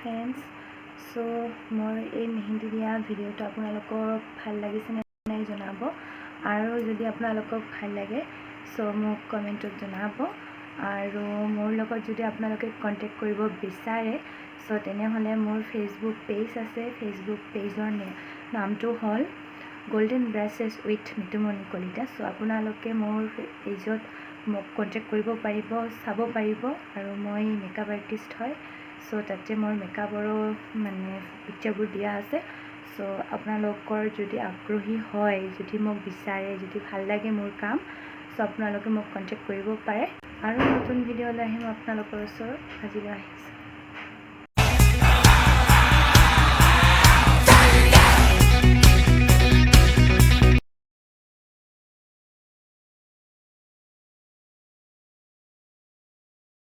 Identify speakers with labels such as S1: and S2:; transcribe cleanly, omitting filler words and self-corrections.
S1: friends so मोर ये मेहंदी दिया video आपनलोकर ভাল লাগিছে নাই জনাব আৰু যদি আপোনালোকক ভাল লাগে সো মোক কমেন্টত জনাব আৰু মোৰ লগত যদি আপোনালোকে কন্টেক্ট কৰিব বিচাৰে সো তেনেহলে মোৰ ফেসবুক পেজ আছে ফেসবুক পেজৰ নামটো হল গোল্ডেন ব্ৰাশেছ উইথ মিতুমণি কলিতা সো আপোনালোকে মোৰ পেজত মোক কন্টেক্ট কৰিব পাৰিব চাব পাৰিব আৰু মই মেকআপ আৰ্টিষ্ট হয় সো তাতে মোৰ মেকআপৰ মানে পিকচাৰবোৰ দিয়া আছে সো আপোনালোকৰ যদি আগ্ৰহী হয় যদি মোক বিচাৰে যদি ভাল লাগে মোৰ কাম সো আপোনালোকে মোক কন্টেক্ট কৰিব পাৰে আৰু নতুন ভিডিঅ' লৈ আহিম আপোনালোকৰ ওচৰত আজিলৈ